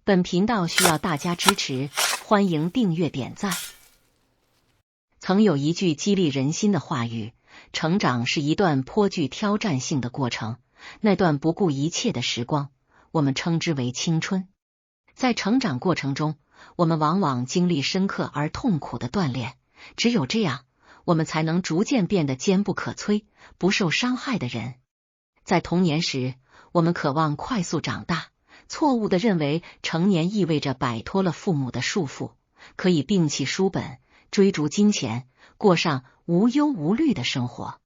本频道需要大家支持，欢迎订阅点赞。曾有一句激励人心的话语：成长是一段颇具挑战性的过程，那段不顾一切的时光，我们称之为青春。在成长过程中，我们往往经历深刻而痛苦的锻炼，只有这样，我们才能逐渐变得坚不可摧、不受伤害的人。在童年时，我们渴望快速长大，错误地认为成年意味着摆脱了父母的束缚，可以摒弃书本，追逐金钱，过上无忧无虑的生活。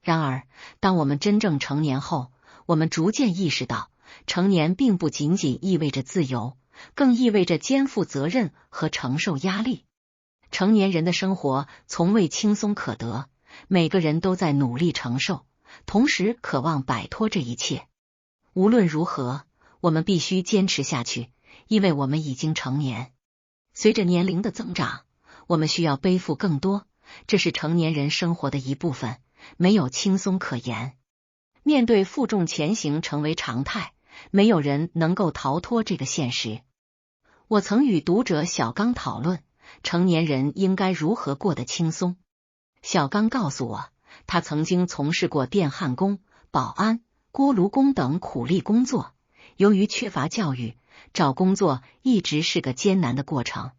然而，当我们真正成年后，我们逐渐意识到，成年并不仅仅意味着自由，更意味着肩负责任和承受压力。成年人的生活从未轻松可得，每个人都在努力承受，同时渴望摆脱这一切。无论如何，我们必须坚持下去，因为我们已经成年。随着年龄的增长，我们需要背负更多，这是成年人生活的一部分，没有轻松可言。面对负重前行成为常态，没有人能够逃脱这个现实。我曾与读者小刚讨论，成年人应该如何过得轻松。小刚告诉我，他曾经从事过电焊工、保安、锅炉工等苦力工作，由于缺乏教育，找工作一直是个艰难的过程。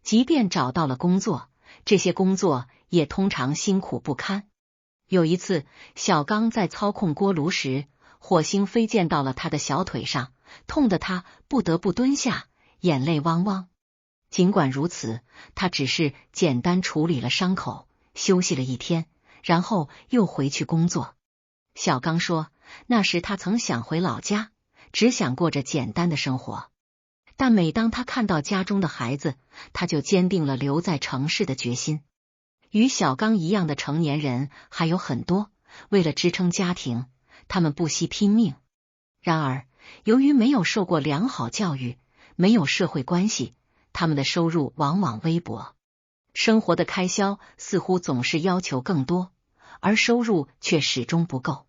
即便找到了工作，这些工作也通常辛苦不堪。有一次，小刚在操控锅炉时，火星飞溅到了他的小腿上，痛得他不得不蹲下，眼泪汪汪。尽管如此，他只是简单处理了伤口，休息了一天，然后又回去工作。小刚说，那时他曾想回老家，只想过着简单的生活。但每当他看到家中的孩子，他就坚定了留在城市的决心。与小刚一样的成年人还有很多，为了支撑家庭，他们不惜拼命。然而，由于没有受过良好教育，没有社会关系，他们的收入往往微薄，生活的开销似乎总是要求更多，而收入却始终不够。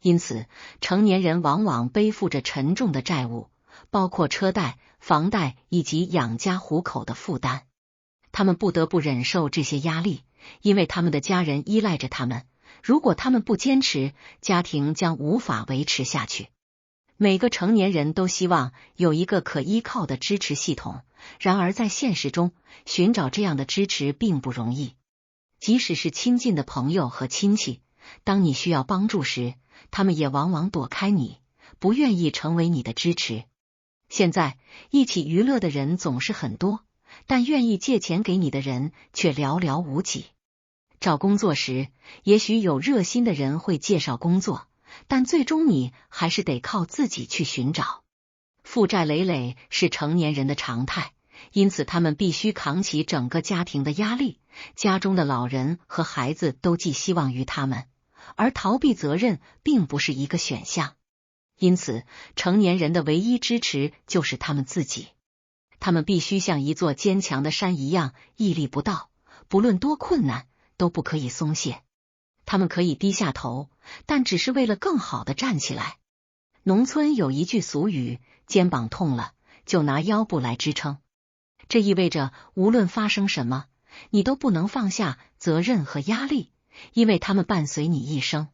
因此，成年人往往背负着沉重的债务，包括车贷、房贷以及养家糊口的负担。他们不得不忍受这些压力，因为他们的家人依赖着他们，如果他们不坚持，家庭将无法维持下去。每个成年人都希望有一个可依靠的支持系统，然而在现实中，寻找这样的支持并不容易。即使是亲近的朋友和亲戚，当你需要帮助时，他们也往往躲开你，不愿意成为你的支持。现在，一起娱乐的人总是很多，但愿意借钱给你的人却寥寥无几。找工作时，也许有热心的人会介绍工作，但最终你还是得靠自己去寻找。负债累累是成年人的常态，因此他们必须扛起整个家庭的压力，家中的老人和孩子都寄希望于他们，而逃避责任并不是一个选项。因此，成年人的唯一支持就是他们自己。他们必须像一座坚强的山一样屹立不倒，不论多困难，都不可以松懈。他们可以低下头，但只是为了更好地站起来。农村有一句俗语，肩膀痛了，就拿腰部来支撑。这意味着无论发生什么，你都不能放下责任和压力，因为他们伴随你一生。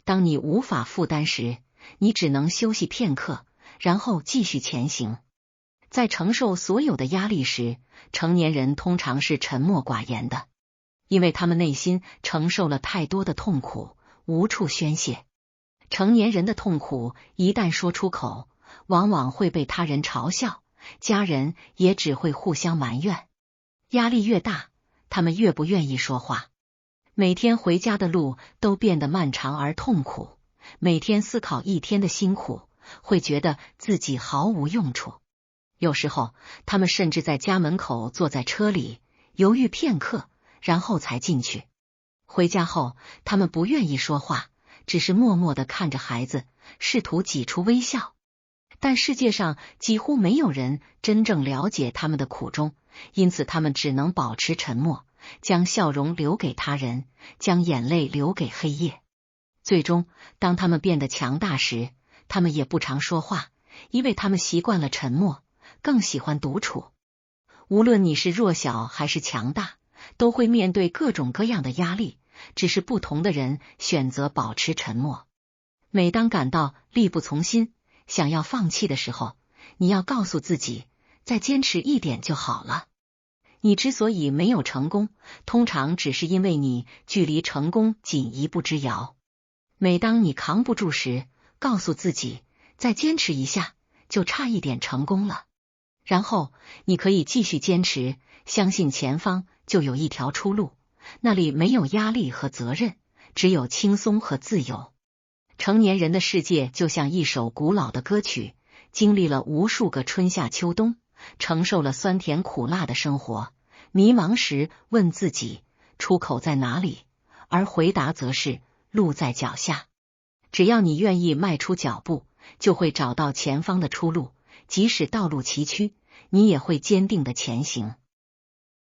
当你无法负担时，你只能休息片刻，然后继续前行。在承受所有的压力时，成年人通常是沉默寡言的，因为他们内心承受了太多的痛苦，无处宣泄。成年人的痛苦一旦说出口，往往会被他人嘲笑，家人也只会互相埋怨。压力越大，他们越不愿意说话。每天回家的路都变得漫长而痛苦，每天思考一天的辛苦，会觉得自己毫无用处。有时候，他们甚至在家门口坐在车里，犹豫片刻，然后才进去。回家后，他们不愿意说话，只是默默地看着孩子，试图挤出微笑。但世界上几乎没有人真正了解他们的苦衷，因此他们只能保持沉默，将笑容留给他人，将眼泪留给黑夜。最终，当他们变得强大时，他们也不常说话，因为他们习惯了沉默，更喜欢独处。无论你是弱小还是强大，都会面对各种各样的压力，只是不同的人选择保持沉默。每当感到力不从心，想要放弃的时候，你要告诉自己，再坚持一点就好了。你之所以没有成功，通常只是因为你距离成功仅一步之遥。每当你扛不住时，告诉自己，再坚持一下，就差一点成功了。然后你可以继续坚持，相信前方就有一条出路，那里没有压力和责任，只有轻松和自由。成年人的世界就像一首古老的歌曲，经历了无数个春夏秋冬，承受了酸甜苦辣的生活。迷茫时问自己，出口在哪里？而回答则是，路在脚下。只要你愿意迈出脚步，就会找到前方的出路，即使道路崎岖，你也会坚定的前行。